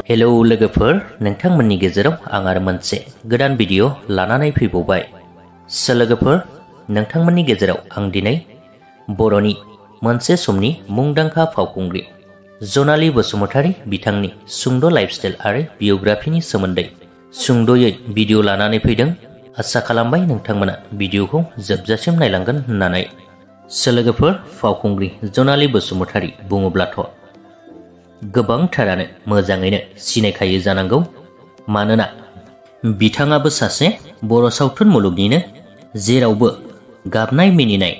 Hello लोगोफोर, नोंथांमोननि गेजेराव आं आरो मोनसे गोदान भिडिअ लानानै फैबावबाय। लोगोफोर, नोंथांमोननि गेजेराव आं दिनै बर'नि मोनसे समनि मुंदांखा फावखुंग्रि जनाली बसुमतारी बिथांनि सुंद' लाइफस्टाइल आरो बियोग्राफिनि सोमोन्दै सुंद'यै भिडिअ लानानै फैदों। आसा खालामबाय नोंथांमोना भिडिअखौ जोबजासिम नायलांगोन होननानै। लोगोफोर, फावखुंग्रि जनाली बसुमतारी बुङोब्लाथ' गोबांथारानो मोजाङैनो सिनायखायो जानांगौ। मानोना बिथाङाबो सासे बर' सावथुन मुलुगनिनो जेरावबो गाबनाय मिनिनाय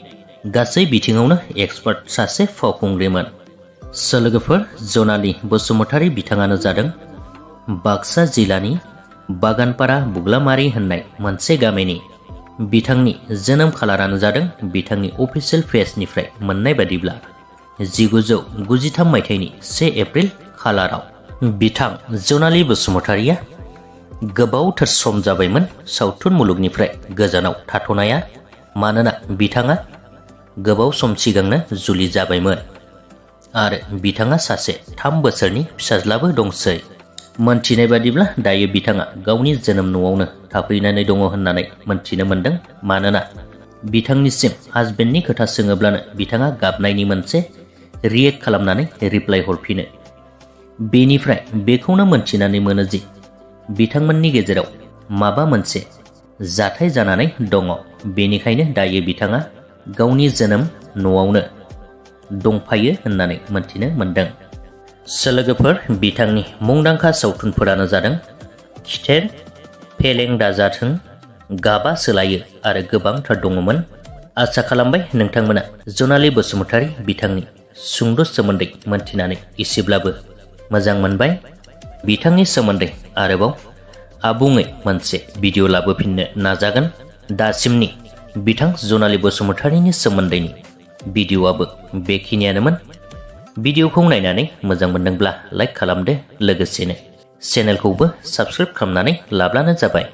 गासै बिथिङावनो एक्सपार्ट सासे फावखुंग्रिमोन। लोगोफोर, जनाली बसुमतारी बिथाङानो जादों बाक्सा जिल्लानि बागानपारा बुग्लामारि होननाय मोनसे गामिनि। बिथांनि जोनोम खालारानो जादों बिथांनि अफिसियेल पेजनिफ्राय मोननाय बादिब्ला 1993 मायथाइनि 1 एप्रिल खालाराव। बिथां जनाली बसुमतारीया गोबावथार सम जाबायमोन सावथुन मुलुगनिफ्राय गोजानाव थाथ'नाया। मानोना बिथाङा गोबाव सम सिगांनो जुलि जाबायमोन आरो बिथाङा सासे 3 बोसोरनि फिसाज्लाबो दंसै। मोनथिनाय बादिब्ला दायो बिथाङा गावनि जोनोम न'आवनो थाफैनानै दङ होननानै मोनथिनो मोनदों। मानोना बिथांनिसिम हासबेन्डनि खोथा सोङोब्लानो बिथाङा गाबनायनि मोनसे रियेक्ट खालामनानै रिप्लाइ हरफिनो। बेनिफ्राय बेखौनो मोनथिनानै मोनो जि बिथांमोननि गेजेराव माबा मोनसे जाथाय जानानै दङ। बेनिखायनो दायो बिथाङा गावनि जोनोम न'आवनो दंफायो होननानै मोनथिनो मोनदों। लोगोफोर, बिथांनि मुंदांखा सावथुनफोरानो जादों खिथेर, फेलें दाजाथों, गाबा सोलायो आरो गोबांथार दङमोन। आसा खालामबाय नोंथांमोना जनाली बसुमतारी बिथांनि सुंद' सोमोन्दै मोनथिनानै एसेब्लाबो मोजां मोनबाय। बिथांनि सोमोन्दै आरोबाव आबुङै मोनसे भिडिअ लाबोफिननो नाजागोन। दासिमनि बिथां जनाली बसुमतारीनि सोमोन्दैनि भिडिअआबो बेखिनियानोमोन। भिडिअखौ नायनानै मोजां मोनदोंब्ला लाइक खालामदो, लोगोसेनो चेनेलखौबो साबस्क्राइब खालामनानै लाब्लानो जाबाय।